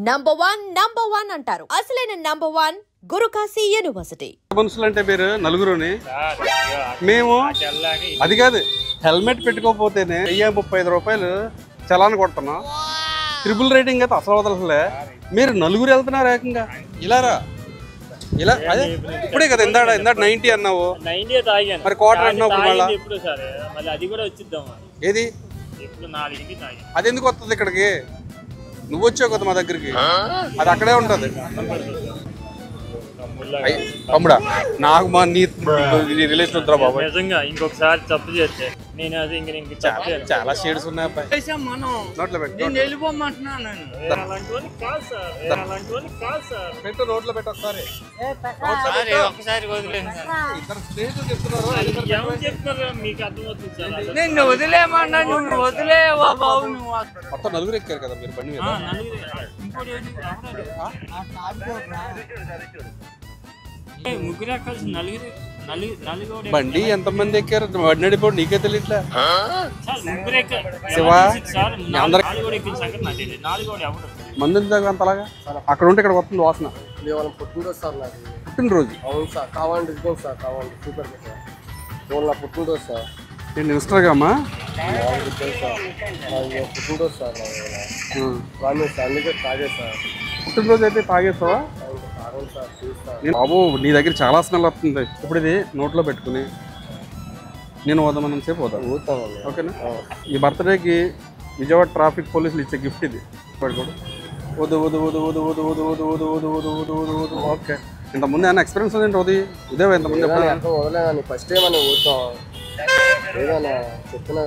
Number one అంటారు. అసలైన number one Guru Kashi university. మనుషులు అంటే పేరు నలుగురుని మేము అది కాదు, హెల్మెట్ పెట్టుకోకపోతేనే 1035 రూపాయలు చలాన్ కొడుతున్నాం. ట్రిపుల్ రేటింగ్ అయితే అసలు వదలలే. మీరు నలుగురు వెళ్తున్నారు ఏకంగా ఇలారా ఇలా అదే ఇప్పుడే కదా ఇందాడ 90 అన్నావు, మరి క్వార్టర్ అన్నావు. ఏది అది ఎందుకు వస్తుంది ఇక్కడికి? నువ్వు వచ్చావు కదా మా దగ్గరికి, అది అక్కడే ఉంటది. తమ్ముడా నాకు మా నీ రిలేషన్ వద్దురా బాబు. నిజంగా ఇంకొకసారి తప్పు చేస్తే నేను అది చాలా షేడ్స్ ఉన్నాయి. నోట్లో పెట్టు, నోట్లో పెట్టు ఒకసారి. మీకు అర్థమవుతుంది. నేను వదిలేమన్నా, నువ్వు వదిలేవా బాబు? నువ్వు మొత్తం నలుగురు ఎక్కారు కదా మీరు బండి మీద. ముగ్గురు ఎక్కాల్సి నలుగురు బండి ఎంతమంది ఎక్కారు? బండి నడిపోడు నీకే తెలియట్లే. మంది దాకా అంతలాగా అక్కడ ఉంటే ఇక్కడ వస్తుంది వాసన. పుట్టినరోజు సార్ నాది. పుట్టినరోజు? అవును సార్, కావాలండి ఇదిగోండి సార్, కావాలండి సూపర్ సార్. నా పుట్టినరోజు సార్. నేను ఇన్స్టాగ్రామా పుట్టినరోజు సార్ ప్రామిస్ సార్, అందుకే తాగే సార్. పుట్టినరోజు అయితే తాగేస్తావా? బాబు నీ దగ్గర చాలా స్మెల్ వస్తుంది. ఇప్పుడు ఇది నోట్లో పెట్టుకుని నేను వద్దామని సేపు పోతాను. ఓకేనా? ఈ బర్త్డేకి విజయవాడ ట్రాఫిక్ పోలీసులు ఇచ్చే గిఫ్ట్ ఇది. పడుకోడు. వద్దు వద్దు వద్దు వద్దు వద్దు వద్దు వద్దు వద్దు వద్దు వద్దు వద్దు వద్దు వద్దు. ఓకే, ఇంతకుముందు ఏమైనా ఎక్స్పీరియన్స్ ఉందండి? వది ఇదే ఇంతకుముందు వదలేదని ఫస్ట్ టైం అని కూర్చోం ఏదైనా చెప్తున్నా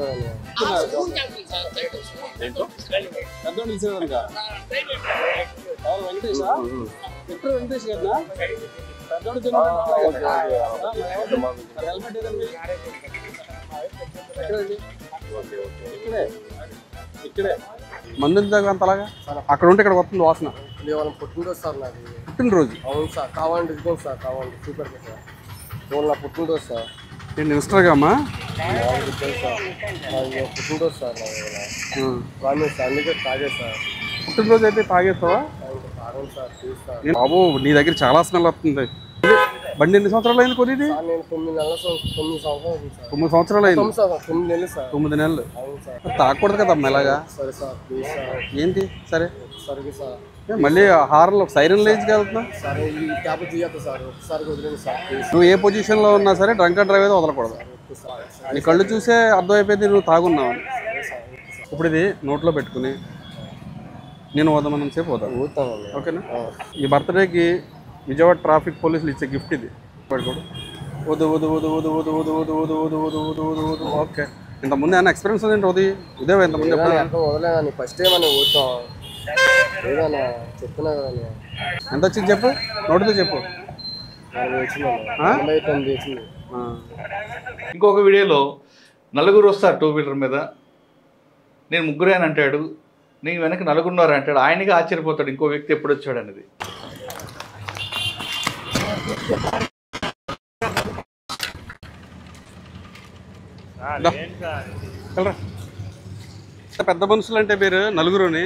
వెంకటేష్ కదా ఇక్కడే మంది దాకా అంతలాగా అక్కడ ఉంటే ఇక్కడ వస్తుంది వాసన. పుట్టినరోజు సార్ నాది. పుట్టినరోజు? అవును సార్, కావాలండి ఇదిగోండి సార్, కావాలండి సూపర్ సార్. నా పుట్టినరోజు సార్. నేను ఇన్స్టాగ్రామా పుట్టినరోజు సార్ ప్రామిస్ సార్, అందుకే తాగే సార్. పుట్టినరోజు అయితే తాగేస్తావా? బాబు నీ దగ్గర చాలా స్మెల్ వస్తుంది. బండి ఎన్ని సంవత్సరాలు అయింది కొనేది? 9 సంవత్సరాలు అయింది. 9 నెలలు తాగకూడదు కదా ఎలాగా? ఏంటి సరే మళ్ళీ హార్న్లో సైరన్ లేచి వెళ్తున్నా. నువ్వు ఏ పొజిషన్లో ఉన్నా సరే డ్రంక్ అండ్ డ్రైవ్ అయితే వదలకూడదు. నీ కళ్ళు చూసే అర్థమైపోయింది నువ్వు తాగున్నావు. ఇప్పుడు ఇది నోట్లో పెట్టుకుని నేను వద్దామని సేపు పోతాను. ఓకేనా? ఈ బర్త్డేకి విజయవాడ ట్రాఫిక్ పోలీసులు ఇచ్చే గిఫ్ట్ ఇది. పడుకోడు. వద్దు వద్దు వద్దు వద్దు వద్దు వద్దు వద్దు వద్దు వద్దు వద్దు వద్దు వద్దు వద్దు. ఓకే, ఇంతకుముందు ఏమైనా ఎక్స్పీరియన్స్ ఉందండి? వది ఇదే ఇంతకుముందు వదలేదని ఫస్ట్ టైం అని కూర్చోం ఏదైనా చెప్తున్నా కదా. ఎంత వచ్చింది చెప్పు, నోటితో చెప్పు. ఇంకొక వీడియోలో నలుగురు వస్తారు 2 వీలర్ మీద, నేను ముగ్గురే అని అంటాడు, నీ వెనక నలుగురున్నారు అంటాడు. ఆయనగా ఆశ్చర్యపోతాడు ఇంకో వ్యక్తి ఎప్పుడు వచ్చాడు అనేది. పెద్ద మనుషులు అంటే పేరు నలుగురుని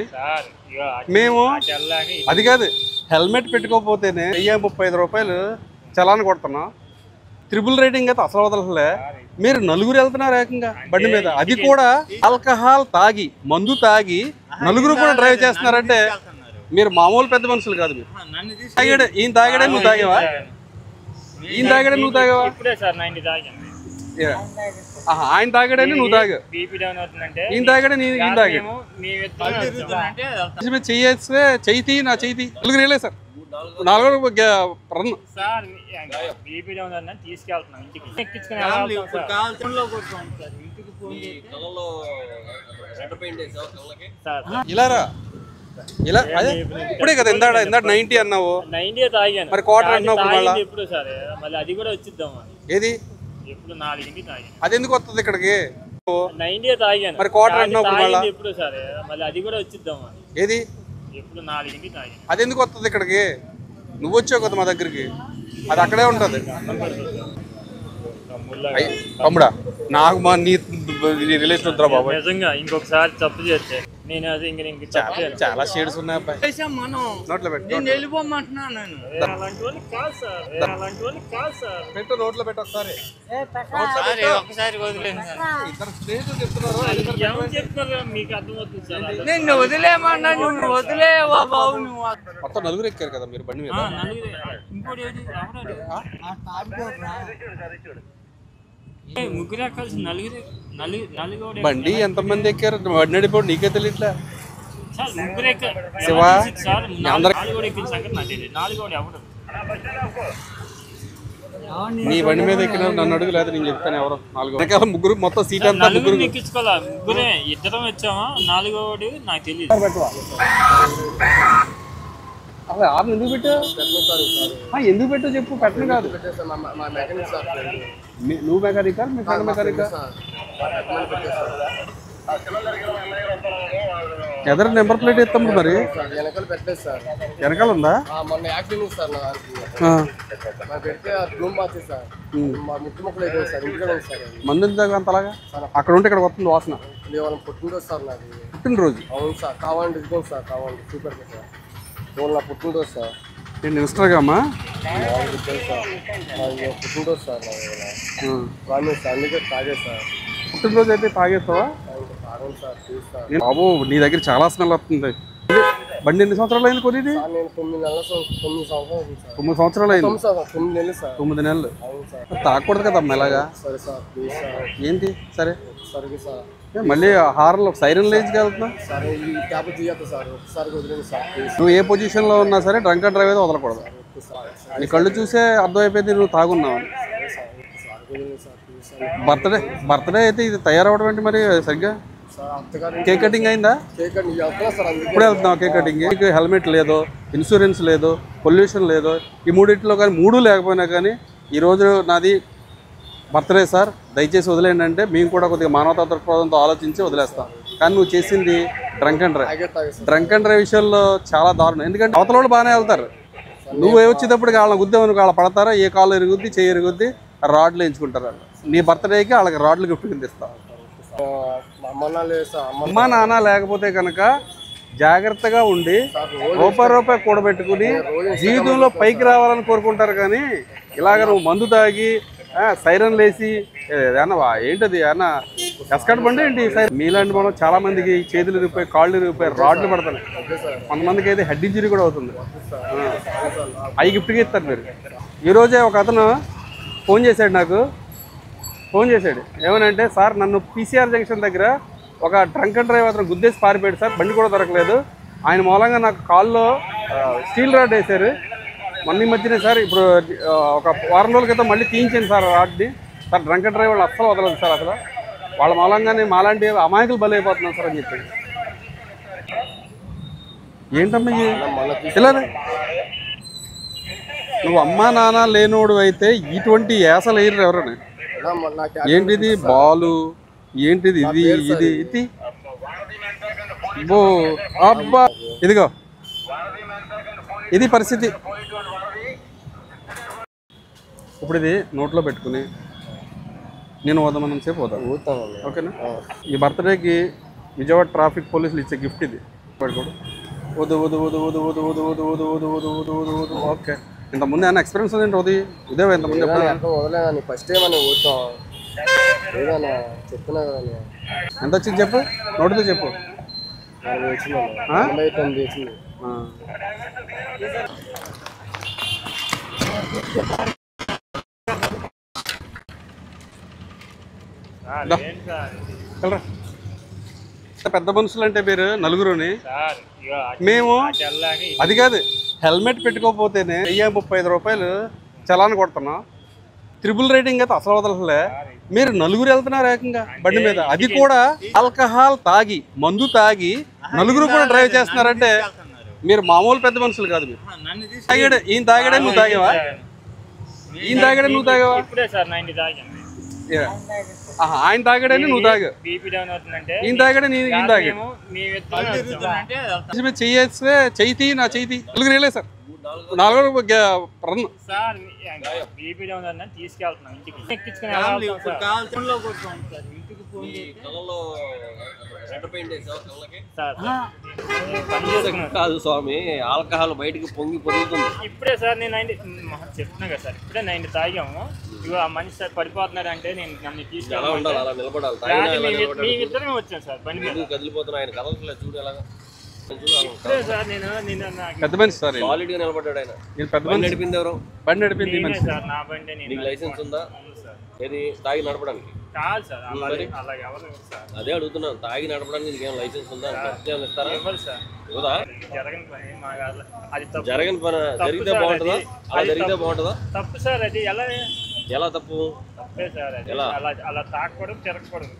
మేము అది కాదు, హెల్మెట్ పెట్టుకోకపోతేనే 1035 రూపాయలు చలాన్ కొడుతున్నాం. ట్రిపుల్ రేటింగ్ అయితే అసలు వదలలే. మీరు నలుగురు వెళ్తున్నారు ఏకంగా బండి మీద, అది కూడా ఆల్కహాల్ తాగి మందు తాగి నలుగురు కూడా డ్రైవ్ చేస్తున్నారంటే మీరు మామూలు పెద్ద మనుషులు కాదు. మీరు తాగాడే, ఈయన తాగాడే నువ్వు తాగావా? ఈయన తాగాడే నువ్వు తాగావా? ఆయన తాగాడని నువ్వు తాగా, ఈయన తాగాడే ఈయన తాగాడు. చెయ్యేస్తే చెయ్యి నా చెయ్యి నలుగురు వెళ్ళే సార్. 4 రన్ ఇలారా ఇలా అదే ఇప్పుడే కదా ఇందాడ 90 అన్నావు, మరి క్వార్టర్ అన్నావు. మళ్ళీ అది కూడా వచ్చిద్దాం. ఏది అది ఎందుకు వస్తుంది ఇక్కడికి? 90 తాగాను, మరి క్వార్టర్ అన్నావు. ఎప్పుడు సరే మళ్ళీ అది కూడా వచ్చిద్దాం. ఏది ఎప్పుడు 4 తాగాను, అది ఎందుకు వస్తుంది ఇక్కడికి? నువ్వు వచ్చావు కదా మా దగ్గరికి, అది అక్కడే ఉంటది. తమ్ముడా నాకు మా నీ రిలేషన్ వద్దురా బాబు. నిజంగా ఇంకొకసారి తప్పు చేస్తే నేను అది ఇంక చెప్పలేను. చాలా షేడ్స్ ఉన్నాయి అబ్బాయి. చేసాం మనం. నోట్లో పెట్టు, నేను వెళ్ళిపోమంటున్నాను నేను. అలాంటి వాళ్ళు కాదు సార్, అలాంటి వాళ్ళు కాదు సార్. పెట్టు, నోట్లో పెట్టు ఒకసారి. ఒకసారి వదిలేను సార్. ఇద్దరు స్నేహితులు చెప్తున్నారు. ఏమని చెప్తున్నారు మీకు అర్థమవుతుంది సార్. నిన్ను వదిలేమన్నా నువ్వు వదిలేవా బాబు నువ్వు. మొత్తం నలుగురు ఎక్కారు కదా మీరు బండి మీద. నలుగురు ఇంకోటి ఏది? ఎవరు? ముగ్గురు ఎక్కాల్సి నలుగురు బండి ఎంతమంది ఎక్కారు? బండి నడిపోడు నీకే తెలియట్లే. సార్ ముగ్గురు ఎక్కారు శివా, సార్. అందరూ నాలుగోడు ఎక్కిన సంగతి నాకు తెలియదు. నాలుగోడు ఎవరు? నీ బండి మీద ఎక్కిన నన్ను అడుగు, లేదా నేను చెప్తాను ఎవరు. నాలుగు వెనకాల ముగ్గురు, మొత్తం సీట్ అంతా ముగ్గురు నలుగురు ఎక్కించుకోవాలా? ముగ్గురే, ఇద్దరం వచ్చామా. నాలుగోడు నాకు తెలియదు. అసలు ఆరు ఎందుకు పెట్టావు? ఎందుకు పెట్టావు చెప్పు. పెట్టను కాదు. మా మెకానిక్ సార్ ఫ్రెండ్. నువ్వు మెకానికా, మీ ఫ్రెండ్ మెకానికా? ఎదర నెంబర్ ప్లేట్ ఎత్తాము మరి. వెనకాల పెట్టలేదు సార్. వెనకాల ఉందా? మొన్న యాక్సిడెంట్ సార్ నా దానికి పెడితే రూమ్ మార్చేది సార్. మా ముట్టు మొక్కలు అయిపోయింది సార్. ఇంటికి ఉంది సార్. మంది దాకా అంతలాగా అక్కడ ఉంటే ఇక్కడ వస్తుంది వాసన. వాళ్ళ పుట్టినరోజు సార్ నాది. పుట్టినరోజు? అవును సార్. కావాలండి ఇదిగోండి సార్. కావాలండి సూపర్ సార్. నా పుట్టినరోజు సార్. నేను ఇన్స్టాగ్రామా? పుట్టినరోజు సార్ ప్రామిస్ సార్. అందుకే తాగే సార్. పుట్టినరోజు అయితే తాగేస్తావా? తాగండి సార్ ప్లీజ్ సార్. బాబు నీ దగ్గర చాలా స్మెల్ వస్తుంది. బండి ఎన్ని సంవత్సరాలు అయింది కొనేది? సార్ నేను 9 సంవత్సరాలు అయింది సార్. 9 సంవత్సరాలు అయింది. 9 నెలలు సార్. 9 నెలలు. అవును సార్. తాగకూడదు కదా అమ్మ ఇలాగా. సరే సార్ ప్లీజ్ సార్. ఏంటి సరే సరే సార్. మళ్ళీ హార్న్లో సైరన్ లేజ్కి వెళ్తున్నా. సరే ఈ క్యాబ్ తీయద్దు సార్. ఒకసారి వదిలేండి సార్ ప్లీజ్. నువ్వు ఏ పొజిషన్లో ఉన్నా సరే డ్రంక్ అండ్ డ్రైవ్ అయితే వదలకూడదు. నీ కళ్ళు చూసే అర్థమైపోయింది నువ్వు తాగున్నావు. బర్త్డే అయితే ఇది తయారవడం ఏంటి మరి సరిగ్గా? కేక్ కటింగ్ అయిందా? ఇప్పుడే వెళ్తున్నావు కేక్ కటింగ్. నీకు హెల్మెట్ లేదో, ఇన్సూరెన్స్ లేదో, పొల్యూషన్ లేదో, ఈ మూడింటిలో కానీ మూడు లేకపోయినా కానీ ఈరోజు నాది బర్త్డే సార్ దయచేసి వదిలేండి అంటే మేము కూడా కొద్దిగా మానవతా దృక్పథంతో ఆలోచించి వదిలేస్తాం. కానీ నువ్వు చేసింది drunk and drive. Drunk and drive విషయంలో చాలా దారుణం. ఎందుకంటే అవతల వాళ్ళు బాగానే వెళ్తారు. నువ్వు వచ్చేటప్పటికి వాళ్ళని గుద్దేమని వాళ్ళ పడతారా, ఏ కాళ్ళు ఎరుగుద్ది, చెయ్యి ఎరుగుద్ది, రాడ్లు ఎంచుకుంటారు. వాళ్ళ నీ బర్త్డేకి వాళ్ళకి రాడ్లు గిఫ్ట్ కింద ఇస్తావు. అమ్మ నాన్న లేకపోతే కనుక జాగ్రత్తగా ఉండి రూపాయి కూడబెట్టుకుని జీవితంలో పైకి రావాలని కోరుకుంటారు. కానీ ఇలాగ నువ్వు మందు తాగి సైరన్ లేసి ఏమన్నా ఏంటది ఏమన్నా ఎస్కట్ బండి ఏంటి? మీలాంటి మనం చాలా మందికి చేతులు ఇరిగిపోయి, కాళ్ళు ఇరిగిపోయి, రాడ్లు పడతాయి. కొంతమందికి అయితే హెడ్ ఇంజరీ కూడా అవుతుంది. అవి గిఫ్ట్గా ఇస్తారు మీరు. ఈరోజే ఒక అతను ఫోన్ చేశాడు నాకు. ఫోన్ చేశాడు ఏమనంటే, సార్ నన్ను పీసీఆర్ జంక్షన్ దగ్గర ఒక డ్రంక్ అండ్ డ్రైవ్ అతను గుద్దేసి పారిపోయాడు సార్. బండి కూడా దొరకలేదు. ఆయన మూలంగా నాకు కాల్లో స్టీల్ రాడ్ వేశారు. మొన్న మధ్యనే సార్ ఇప్పుడు ఒక వారం రోజుల క్రితం మళ్ళీ తీయించాను సార్ రాడ్ని. సార్ డ్రంక్ అండ్ డ్రైవ్ వాళ్ళు అస్సలు వదలదు సార్. అసలు వాళ్ళ మూలంగానే మాలాంటి అమాయకులు బలైపోతున్నాం సార్ అని చెప్పి. ఏంటమ్మా ఇలా నువ్వు అమ్మా నాన్న లేనోడు అయితే ఇటువంటి యాసలు వేయరు ఎవరని. ఏంటిది బాలు, ఏంటిది ఇది ఇది ఇది అబ్బా ఇదిగో ఇది పరిస్థితి. ఇప్పుడు ఇది నోట్లో పెట్టుకుని నేను వదమనం సేపు పోతాను. ఓకేనా? ఈ బర్త్డేకి విజయవాడ ట్రాఫిక్ పోలీసులు ఇచ్చే గిఫ్ట్ ఇది. పడుకోడు వదు వదు వదు వదు వదు వదు వదు వదు వదు వదు వదు వదు వదు. ఓకే, ఇంతకుముందు ఏమైనా ఎక్స్పీరియన్స్ ఉందండి? ఉదయం ఇదే ఇంతకుముందు వదలేదని ఫస్ట్ టైం అని ఊతాం ఏదన్నా చెప్తున్నా కదా. ఎంత వచ్చింది చెప్పు, నోటితో చెప్పు. 49 వచ్చింది. పెద్ద మనుషులు అంటే మీరు నలుగురుని. మేము అది కాదు, హెల్మెట్ పెట్టుకోకపోతేనే 35 రూపాయలు చలాన్ కొడుతున్నాం. ట్రిపుల్ రైడింగ్ అయితే అసలు వదలలే. మీరు నలుగురు వెళ్తున్నారు ఏకంగా బండి మీద, అది కూడా ఆల్కహాల్ తాగి, మందు తాగి నలుగురు కూడా డ్రైవ్ చేస్తున్నారంటే మీరు మామూలు పెద్ద మనుషులు కాదు. మీరు తాగాడు, ఈయన తాగాడే నువ్వు తాగావా? ఈయన తాగాడే నువ్వు తాగావా? ఆయన తాగాడని నువ్వు తాగా, ఈయన తాగాడే ఈయన తాగాడు. చెయ్యేస్తే చెయ్యి నా చెయ్యి నలుగురు వెళ్ళే సార్. నాలుగు రన్ సార్ పని చేసుకున్నాను కాదు స్వామి, ఆల్కహాల్ బయటకు పొంగి పొరుగుతుంది. ఇప్పుడే సార్ నేను 90 చెప్తున్నా కదా సార్, ఇప్పుడే 90 తాగాము. ఇగో ఆ మనిషి సార్ పడిపోతున్నాడు అంటే నేను నన్ను ఎలా ఉండాలి, అలా నిలబడాలి. మేమిద్దరమే వచ్చాను సార్ బండి మీద. కదిలిపోతున్నా ఆయన కదలట్లేదు, చూడు ఎలాగా. ఇప్పుడే సార్ నేను పెద్ద మనిషి సార్, సాలిడ్ గా నిలబడ్డాడు ఆయన. పెద్ద బండి నడిపింది ఎవరు? బండి నడిపింది సార్, నా బండి. నీకు లైసెన్స్ ఉందా? ఏది తాగి నడపడానికి? కాదు సార్, అలా ఎవరు సార్. అదే అడుగుతున్నాను, తాగి నడపడానికి నీకు ఏమైనా లైసెన్స్ ఉందా? ఇస్తారా? ఇవ్వరు సార్. ఇవ్వదా? జరగని పని అది తప్పు. జరగని పని జరిగితే బాగుంటుందా? అలా జరిగితే బాగుంటుందా? తప్పు సార్, అది ఎలా తప్పు? తప్పే సార్, అది అలా తాకూడదు, తిరగకూడదు.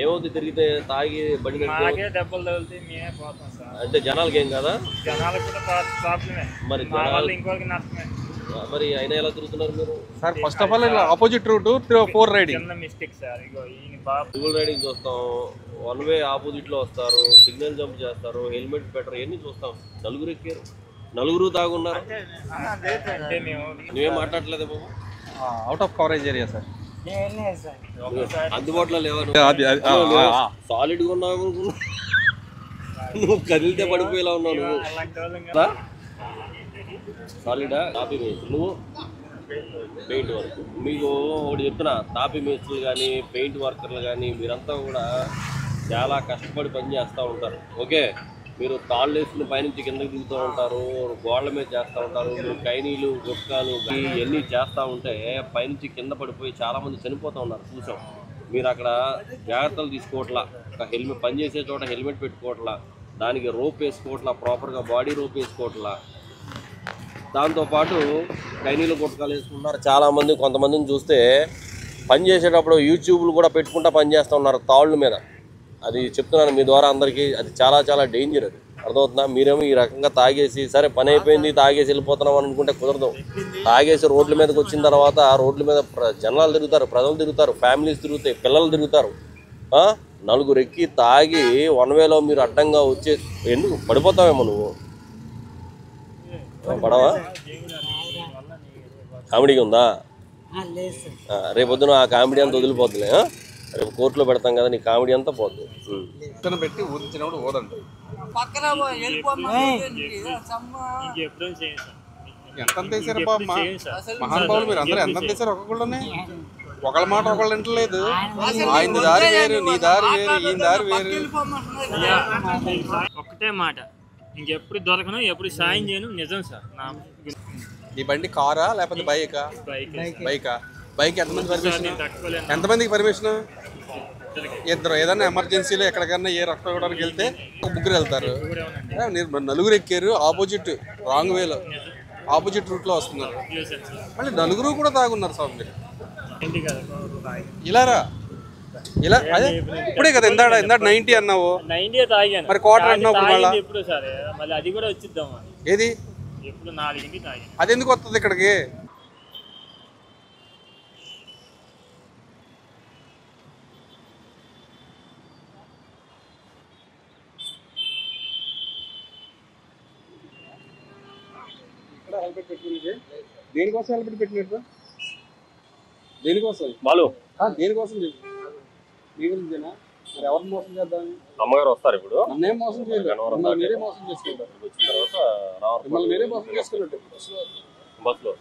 ఏమవుతుంది తిరిగితే? తాగి బండి మాకే దెబ్బలు తగులుతాయి, మేమే పోతాం సార్. అంటే జనాలకి ఏం కదా? జనాలకు కూడా ప్రాబ్లమే, మరి ఇంకోరికి నష్టమే. మరి అయినా ఎలా తిరుగుతున్నారు మీరు? Sir first of all opposite route 4 riding. చిన్న మిస్టేక్ సార్. ఇగో ఈయన బాబు డ్యూల్ రైడింగ్ చూస్తాం, వన్ వే ఆపోజిట్ లో వస్తారు, సిగ్నల్ జంప్ చేస్తారు, హెల్మెట్ పెట్టరు, ఇవన్నీ చూస్తాం. నలుగురు ఎక్కారు, నలుగురు తాగున్నారు. అంటే మేము నువ్వేం మాట్లాడలేదు బాబు? Out of coverage area sir. అందుబాటులో లేవా? సాలిడ్ గా ఉన్నావు అనుకున్నా, నువ్వు కదిలితే పడిపోయేలా ఉన్నావు. నువ్వు అలాంటి వాళ్ళం సాలిడా? తాపీ మేస్త్రులు, నువ్వు పెయింట్ వర్క్. మీకు ఒకటి చెప్తున్నా, తాపీ మేస్త్రులు కానీ పెయింట్ వర్కర్లు కానీ మీరంతా కూడా చాలా కష్టపడి పని చేస్తూ ఉంటారు. ఓకే, మీరు తాళ్ళు వేసుకుని పైనుంచి కిందకి దిగుతూ ఉంటారు, గోడల మీద చేస్తూ ఉంటారు, మీరు కైనీలు గుట్కాలు ఇవన్నీ చేస్తూ ఉంటే పైనుంచి కింద పడిపోయి చాలామంది చనిపోతూ ఉన్నారు, చూసాం. మీరు అక్కడ జాగ్రత్తలు తీసుకోవట్లా, ఒక హెల్మెట్ పని చేసే చోట హెల్మెట్ పెట్టుకోవట్లా, దానికి రోప్ వేసుకోవట్లా, ప్రాపర్గా బాడీ రోప్ వేసుకోవట్లా. దాంతోపాటు కైనీలు గుట్కాలు వేసుకుంటారు చాలామంది. కొంతమందిని చూస్తే పని చేసేటప్పుడు యూట్యూబ్లు కూడా పెట్టుకుంటా పని చేస్తూ ఉన్నారు తాళ్ళ మీద. అది చెప్తున్నాను మీ ద్వారా అందరికీ, అది చాలా చాలా డేంజర్. అది అర్థమవుతుందా? మీరేమో ఈ రకంగా తాగేసి సరే పని అయిపోయింది తాగేసి వెళ్ళిపోతున్నాం అనుకుంటే కుదరదు. తాగేసి రోడ్ల మీదకి వచ్చిన తర్వాత రోడ్ల మీద జనాలు తిరుగుతారు, ప్రజలు తిరుగుతారు, ఫ్యామిలీస్ తిరుగుతాయి, పిల్లలు తిరుగుతారు. నలుగురు ఎక్కి తాగి వన్ వేలో మీరు అడ్డంగా వచ్చే ఎందుకు పడిపోతావేమో నువ్వు? పడవా? కామెడీగా ఉందా? రేపొద్దున ఆ కామెడీ అంతా వదిలిపోతుంది. రేపు కోర్టులో పెడతాం కదా, నీ కామెడీ అంతా పోతుంది. పెట్టి ఊదించినప్పుడు ఊదండి. ఎంత వేసారు బాబు మహానుభావులు, మీరు అందరూ ఎంత వేసారు ఒక్కొక్కళ్ళని? ఒకళ్ళ మాట ఒకళ్ళు వింటలేదు. ఆయన దారి వేరు, నీ దారి వేరు, ఈయన దారి వేరు. ఒక్కటే మాట, ఇంకెప్పుడు దొరకను, ఎప్పుడు సాయం చేయను. నిజం సార్. ఈ బండి కారా లేకపోతే బైకా? బైకా. బైక్ ఎంతమంది పర్మిషన్? ఎంతమందికి పర్మిషన్? ఇద్దరు. ఏదైనా ఎమర్జెన్సీలో ఎక్కడికన్నా ఏ రక్తం ఇవ్వడానికి వెళ్తే ముగ్గురు వెళ్తారు. నలుగురు ఎక్కారు, ఆపోజిట్ రాంగ్ వేలో ఆపోజిట్ రూట్లో వస్తున్నారు. మళ్ళీ నలుగురు కూడా తాగున్నారు స్వామి. ఇలారా ఇలా అదే ఇప్పుడే కదా ఇందాడ 90 అన్నావు. 90 తాగాను, మరి క్వార్టర్ అన్నావు. ఎప్పుడు సరే మళ్ళీ అది కూడా వచ్చిద్దాం. ఏది ఎప్పుడు 4 తాగాను. అది ఎందుకు వస్తుంది ఇక్కడికి? దేనికోసం హెల్మెట్ పెట్టినట్టు? దేనికోసం బాలు? దేనికోసం చెప్పు. మీ గురించేనా? మరి ఎవరిని మోసం చేద్దాం? అమ్మగారు వస్తారు ఇప్పుడు. నన్నేం మోసం చేయలేదు, మిమ్మల్ని మీరే మోసం చేసుకుంటారు. మిమ్మల్ని మీరే మోసం చేసుకున్నట్టు బస్సులో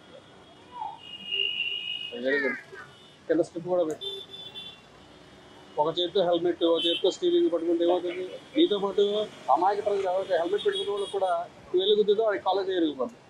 కింద స్ట్రిప్ కూడా పెట్టి ఒక చేతితో హెల్మెట్, ఒక చేతితో స్టీరింగ్ పట్టుకుంటే ఏమవుతుంది? నీతో పాటు అమాయక ప్రజలు ఎవరైతే హెల్మెట్ పెట్టుకునే వాళ్ళకి కూడా వెలుగుతుందో అది కాలేజ్ ఎరిగిపోతుంది.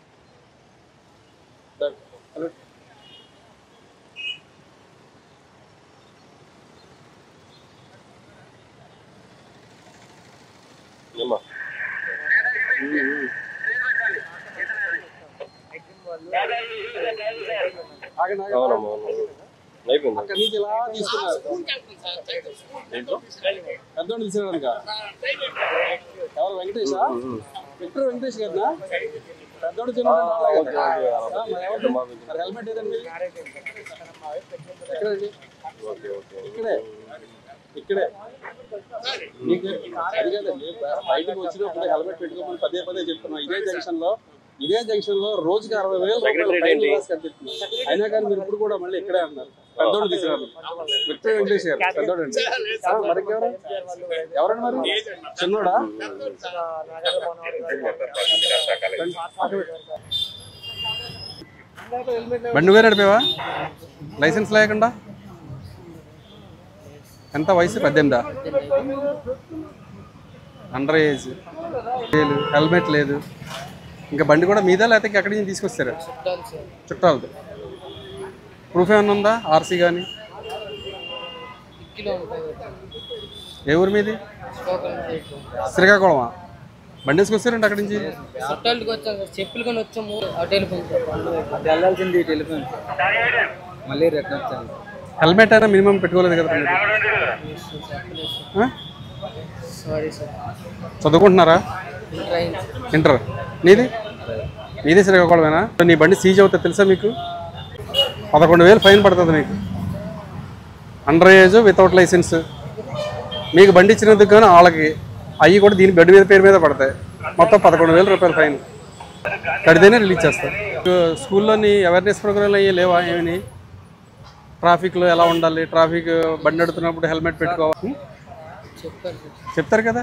అక్కడి నుంచి ఇలా తీసుకున్నారు. పెద్దోడు తీసుకున్నాడు ఇంకా. ఎవరు? వెంకటేషా? విక్టర్ వెంకటేష్ కదా? పెద్దోడు చిన్నోడు మరి హెల్మెట్ ఏదండి? ఎక్కడండి? ఇక్కడే ఇక్కడే మీకు అది కదండి. బయటకు వచ్చినప్పుడు హెల్మెట్ పెట్టుకోమని పదే పదే చెప్తున్నాం. ఇదే జంక్షన్ లో రోజుకి 60,000 రూపాయలు ఫైన్ కనిపిస్తుంది. అయినా కానీ మీరు ఇప్పుడు కూడా మళ్ళీ ఇక్కడే అన్నారు. పెద్దోడు తీసేవాళ్ళు. విక్టర్ వెంకటేష్ గారు పెద్దోడు అండి. మరి ఎవరండి మరి చిన్నోడా? బండి నువ్వే నడిపేవా లైసెన్స్ లేకుండా? ఎంత వయసు? 18. అండర్ ఏజ్, హెల్మెట్ లేదు. ఇంకా బండి కూడా మీదా లేకపోతే ఎక్కడి నుంచి తీసుకొస్తారా? చుట్టాలది. ప్రూఫ్ ఏమన్నా ఉందా? ఆర్సీ కానీ? ఏ ఊరు మీది? శ్రీకాకుళమా? బండి వేసుకొస్తారండి అక్కడి నుంచి? చెప్పులు కొని వచ్చాము. వెళ్ళాల్సింది టెలిఫోన్ మళ్ళీ రిటర్న్ వచ్చాను. హెల్మెట్ అయినా మినిమం పెట్టుకోలేదు కదా? Sorry sir. చదువుకుంటున్నారా? ఇంటర్. నీది? నీది శ్రీకాకుళమేనా? నీ బండి సీజ్ అవుతుంది తెలుసా మీకు? 11,000 ఫైన్ పడుతుంది మీకు. Under age, without licence. మీకు బండి ఇచ్చినందుకు కానీ వాళ్ళకి అవి కూడా దీని బండి మీద పేరు మీద పడతాయి. మొత్తం 11,000 రూపాయలు ఫైన్ కడితేనే రిలీజ్ చేస్తారు. స్కూల్లోని అవేర్నెస్ ప్రోగ్రాంలు అయ్యి లేవా? ఏమని ట్రాఫిక్లో ఎలా ఉండాలి, ట్రాఫిక్ బండి నడుతున్నప్పుడు హెల్మెట్ పెట్టుకోవాలి చెప్తారు కదా?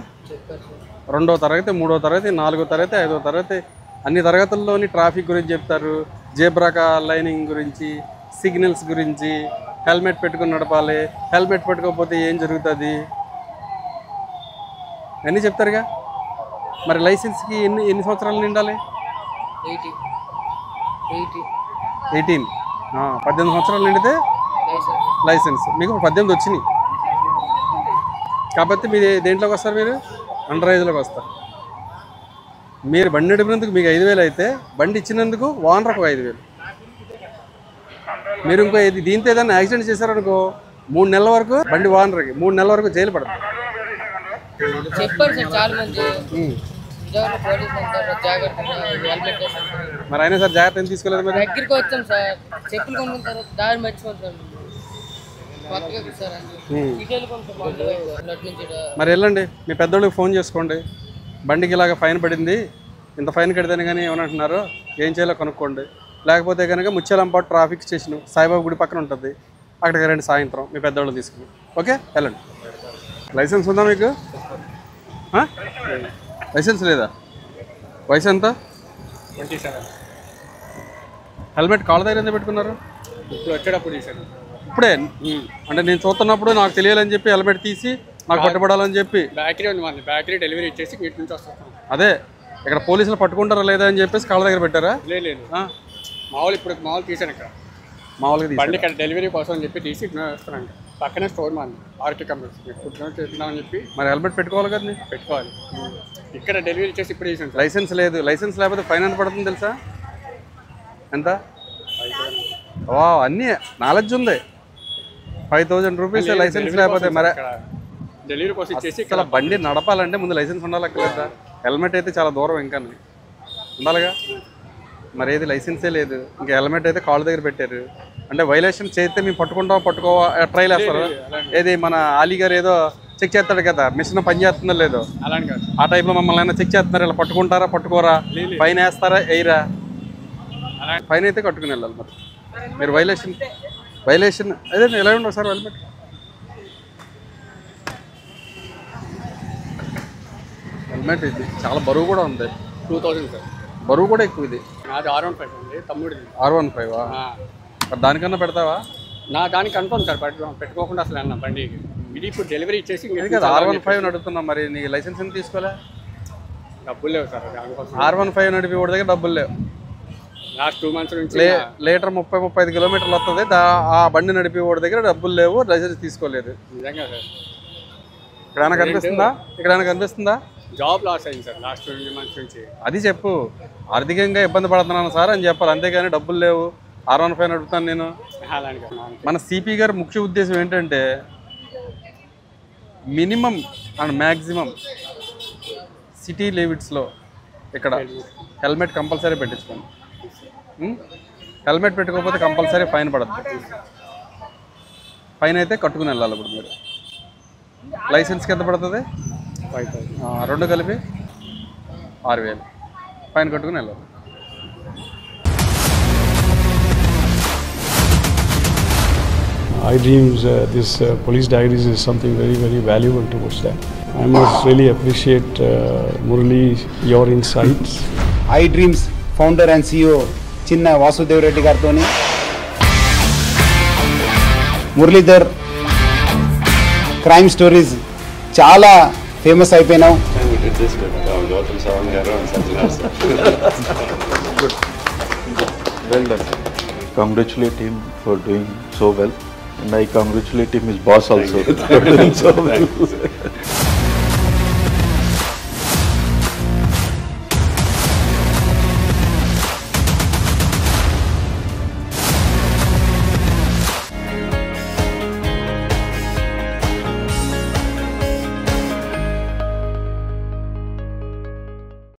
2వ తరగతి, 3వ తరగతి, 4వ తరగతి, 5వ తరగతి అన్ని తరగతుల్లోని ట్రాఫిక్ గురించి చెప్తారు. జేబ్రా లైనింగ్ గురించి, సిగ్నల్స్ గురించి, హెల్మెట్ పెట్టుకుని నడపాలి, హెల్మెట్ పెట్టుకోకపోతే ఏం జరుగుతుంది అన్నీ చెప్తారుగా. మరి లైసెన్స్కి ఎన్ని సంవత్సరాలు నిండాలి? 18. 18 సంవత్సరాలు నిండితే లైసెన్స్. మీకు 18 వచ్చినాయి కాబట్టి మీరు దేంట్లోకి వస్తారు? మీరు అండర్ ఏజ్లోకి వస్తారు. మీరు బండి నడిపినందుకు మీకు 5,000 అయితే బండి ఇచ్చినందుకు ఓనర్కు 5,000. మీరు ఇంకో దీంతో ఏదైనా యాక్సిడెంట్ చేశారనుకో 3 నెలల వరకు బండి ఓనర్కి 3 నెలల వరకు జైలు పడుతుంది. చెప్పారు సార్ చాలా మంది. మరి అయినా సార్ జాగ్రత్త ఏం తీసుకోలేదు? మరి దగ్గరికి వచ్చాం సార్, చెప్పులు కొనుక్కున్న తర్వాత దారి మర్చిపోతాం. మరి వెళ్ళండి, మీ పెద్దోళ్ళకి ఫోన్ చేసుకోండి. బండికి ఇలాగ ఫైన్ పడింది, ఇంత ఫైన్ కడితేనే కానీ ఏమంటున్నారో ఏం చేయాలో కనుక్కోండి. లేకపోతే కనుక ముత్యాలంపాటు ట్రాఫిక్ స్టేషన్ సాయిబాబా గుడి పక్కన ఉంటుంది, అక్కడికి రండి సాయంత్రం మీ పెద్దోళ్ళు తీసుకుని. ఓకే వెళ్ళండి. లైసెన్స్ ఉందా మీకు? లైసెన్స్ లేదా? వయసు ఎంత? 27. హెల్మెట్ కాళ్ళ దగ్గర ఎందుకు పెట్టుకున్నారు? ఇప్పుడు వచ్చేటప్పుడు తీసాను. ఇప్పుడే అంటే నేను చూస్తున్నప్పుడు నాకు తెలియాలని చెప్పి హెల్మెట్ తీసి నాకు పట్టుబడాలని చెప్పి బ్యాటరీ ఉంది, మన బ్యాటరీ డెలివరీ ఇచ్చేసి వీటి నుంచి వస్తాం. అదే ఇక్కడ పోలీసులు పట్టుకుంటారా లేదా అని చెప్పేసి కాళ్ళ దగ్గర పెట్టారా? లేదు మామూలు తీసాను. ఇక్కడ మామూలుగా బండి ఇక్కడ డెలివరీ కోసం అని చెప్పి తీసి వస్తున్నాను. పక్కనే స్టోర్ మాది ఆర్కే కంపెనీ చెప్తున్నామని చెప్పి. మరి హెల్మెట్ పెట్టుకోవాలి కదా? పెట్టుకోవాలి. ఇక్కడ డెలివరీ చేసి ఇప్పుడు తీసాను. లైసెన్స్ లేదు. లైసెన్స్ లేకపోతే ఫైన్ ఎంత పడుతుంది తెలుసా? ఎంత? అన్నీ నాలెడ్జ్ ఉంది. 5,000 రూపీస్ లైసెన్స్ లేకపోతే. మరి డెలివరీ కోసం ఇచ్చేసి అసలు బండి నడపాలంటే ముందు లైసెన్స్ ఉండాలక్కర్లేదా? హెల్మెట్ అయితే చాలా దూరం ఇంకా ఉండాలిగా. మరి ఏది లైసెన్సే లేదు, ఇంకా హెల్మెట్ అయితే కాళ్ళ దగ్గర పెట్టారు. అంటే వైలేషన్ చేస్తే మేము పట్టుకోవా ట్రైల్ వేస్తారు. ఏది మన ఆలీ గారు ఏదో చెక్ చేస్తాడు కదా, మిషన్ పని చేస్తుందో లేదో అలానే కాదు. ఆ టైప్లో మమ్మల్ని అయినా చెక్ చేస్తున్నారు. ఇలా పట్టుకుంటారా పట్టుకోరా, ఫైన్ వేస్తారా వేయరా? ఫైన్ అయితే కట్టుకుని వెళ్ళాలి. మరి మీరు వైలేషన్ అదే ఎలా ఉండవు సార్? హెల్మెట్ ఇది చాలా బరువు కూడా ఉంది. 2000 సార్. బరువు కూడా ఎక్కువ. ఇది నాది R15 అండి, తమ్ముడిది. R15 దానికన్నా పెడతావా? నా దానికి కన్ఫర్మ్ సార్, పెట్టుకోకుండా అసలు అన్న బండికి. ఇది ఇప్పుడు డెలివరీ ఇచ్చేసి R15 నడుపుతున్నాం. మరి నీ లైసెన్స్ ఎందుకు తీసుకోలే? డబ్బులు లేవు సార్ దానికోసం. R15 నడిపి వాడి దగ్గర డబ్బులు లేవు. లాస్ట్ 2 మంత్స్ నుంచి లీటర్ 30-35 కిలోమీటర్లు వస్తుంది. ఆ బండి నడిపి వాడి దగ్గర డబ్బులు లేవు, లైసెన్స్ తీసుకోలేదు. నిజంగా సార్. ఇక్కడైనా కనిపిస్తుందా? జాబ్ లాస్ అయింది సార్ లాస్ట్ 2 మంత్స్ నుంచి. అది చెప్పు, ఆర్థికంగా ఇబ్బంది పడుతున్నాను సార్ అని చెప్పాలి. అంతేగాని డబ్బులు లేవు R15 నడుపుతాను నేను. మన సిపి గారి ముఖ్య ఉద్దేశం ఏంటంటే మినిమం అండ్ మ్యాక్సిమం సిటీ లిమిట్స్లో ఇక్కడ హెల్మెట్ కంపల్సరీ పెట్టించుకోండి. హెల్మెట్ పెట్టుకోకపోతే కంపల్సరీ ఫైన్ పడుతుంది. ఫైన్ అయితే కట్టుకుని వెళ్ళాలి. ఇప్పుడు మీరు లైసెన్స్కి ఎంత పడుతుంది? 5,000. 2 కలిపి 6,000 ఫైన్ కట్టుకుని వెళ్ళాలి. I Dreams, this Police Diaries is something very, very valuable towards that. I must really appreciate Murali, your insights. I dreams founder and CEO చిన్న వాసుదేవ్ రెడ్డి గారితో మురళీధర్ క్రైమ్ స్టోరీస్ చాలా famous అయిపోయినావు. Well done. Congratulate him for doing so well, and I congratulate him, his boss also, for doing so well.